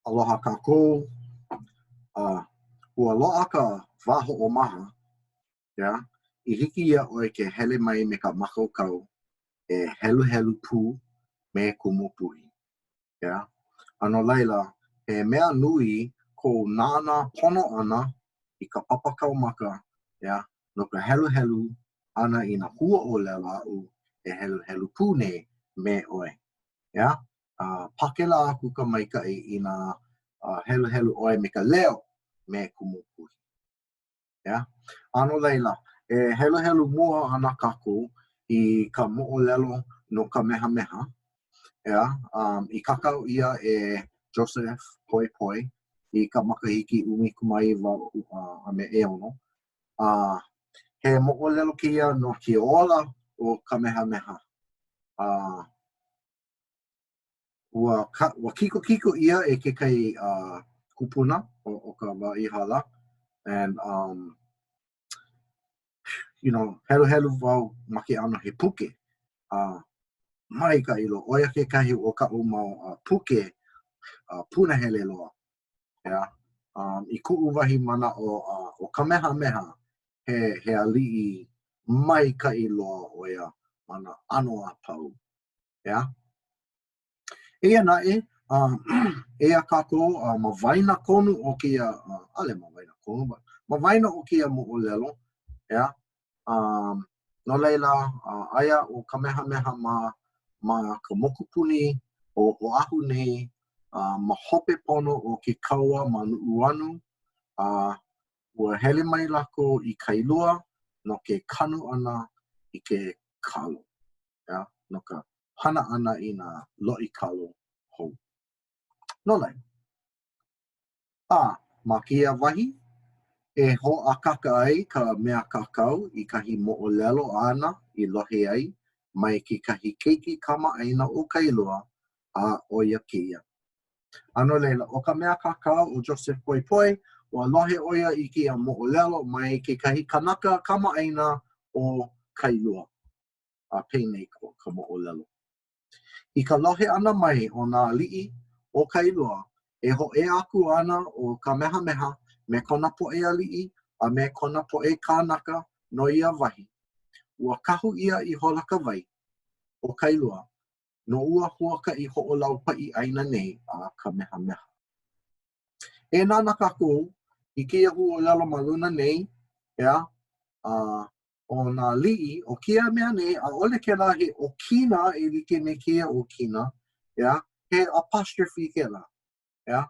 Aloha kākou, ua loa ka waho o maha, yeah? I hiki ia oi ke hele mai me ka makaukau e helu helu pū me kumupuhi, yeah? Ano laila, he mea nui ko nāna pono ana I ka papakau maka, yeah? No ka helu helu ana I na hua o lela au e helu helu pū nei me oi, yeah? Pakela aku ka maikai I na helu helu oi me ka leo me kumupuhi. Yeah? Ano leila, e helu helu mua ana kākou I ka mo'olelo no ka meha meha. Yeah? I kakau ia e Joseph Poi Poi I ka makahiki ʻumikumaʻiwa a me ʻeono. He mo'olelo kia no ke ola o ka meha meha. Ua kiko kiko ia e ke kai kupuna o ka waihala. And, you know, helu helu wau ma ke ano he puke. Mai ka ilo, oia ke kahi o ka o mau puke punahele loa. Yeah? I ku'u wahi mana o ka meha meha he ali'i mai ka iloa oia mana ano a pau. Yeah? Eia nae, eia kākou ma waina konu o kia, ale ma waina konu, ma waina o kia mo'olelo. Yeah? No leila, aia o ka meha meha ma ka mokupuni o ahu nei, ma hope pono o ke kaua ma nu'uanu, ua hele mai lako I kailua no ke kanu ana I ke kalo. Yeah? No ka hana ana I na lo'i kalo hou. No leila. Ma kia wahi, e ho'akaka ai ka mea kakau I kahi mo'olelo ana I lohe ai mai ke kahi keiki kamaʻaina o kailua a oia kēia. Ano leila, o ka mea kakau o Joseph Poi Poi, ua lohe oia I kia mo'olelo mai ke kahi kanaka kamaʻaina o kailua. Pei nei ka mo'olelo. I ka lohe ana mai o nā ali'i o kailua, e ho'e aku ana o ka meha meha me kona po'e ali'i a me kona po'e kānaka no ia wahi. Ua kahu ia I holaka wai o kailua no ua huakaʻi ho'olau paʻi ʻaina nei a ka meha meha. E nāna kākou I keia huʻolelo ma luna nei, yeah? O nā li'i o kia mea nei ʻaʻole kēlā he ʻokina e like me keia ʻokina, yeah? He apostrophe kēlā, yeah?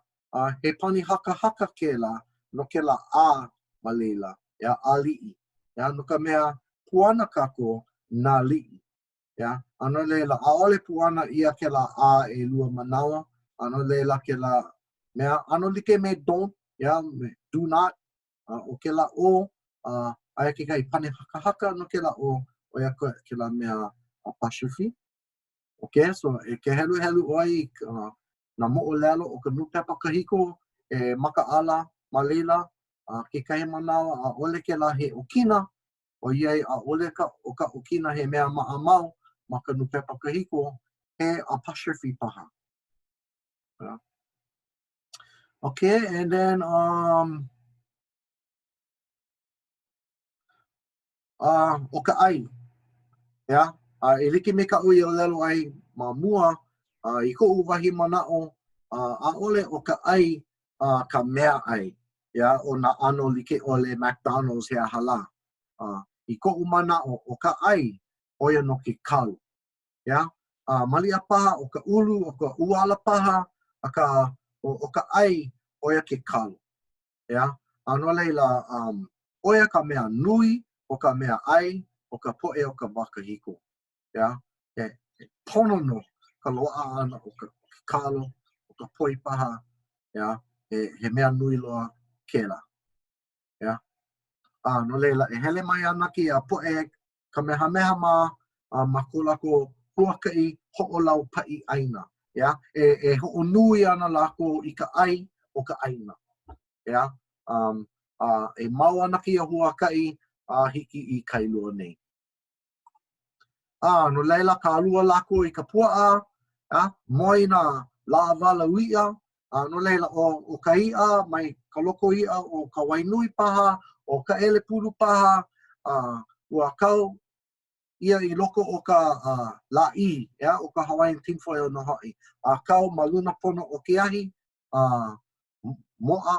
He pani haka haka kēlā no kēlā a ma leila, yeah? A li'i, yeah? No ka mea puana kākou nā li'i. Yeah? Ano leila, ʻaʻole puana ia kēlā a e lua manawa, ano leila kēlā mea, ano like me don't, yeah? Do not, o kēlā o, aia ke kai pane haka haka no kēlā o, oia kēlā mea apostrophe. Okay, so e ke helu helu oi na mo'olelo o ka nupepa kahiko e makaala ma leila, ke kai manawa ʻaʻole kēlā he ʻokina, o iai ʻaʻole o ka ʻokina he mea maʻamau ma ka nupepa kahiko, he apostrophe paha. Yeah. Okay, and then o ka ʻai, yeah? E like me ka ʻui o lelo ai ma mua, I koʻu wahi manaʻo, ʻaʻole o ka ʻai ka mea ʻai, yeah? O nā ʻano like ʻole McDonald's he hala. I koʻu manaʻo o ka ʻai, oia no ke kalu. Yeah? Malia paha o ka ulu, o ka uala paha, o ka ʻai, oia ke kalu. Yeah? No leila, oia ka mea nui o ka mea ʻai, o ka poʻe o ka makahiko. Yeah? He pono no ka loaʻa ana o ka kalu, o ka poi paha, yeah? He mea nui loa kēlā. Yeah? No leila, e hele mai ana ki a poʻe ka meha meha ma ko lako huakaʻi hoʻolau paʻi ʻaina. Yeah? E hoʻonui ana lako I ka ʻai o ka ʻaina. Yeah? E mau ana kia huakaʻi hiki I kailua nei. No leila ka alua lako I ka puaʻa, moi nā lāwala uia, No leila o ka i'a mai ka loko i'a o ka wainui paha, o ka ele pulu paha, ua kau ia I loko o ka la'i, o ka Hawaiian tinfoil no ho'i. A kau ma luna pono o ke ahi, mo'a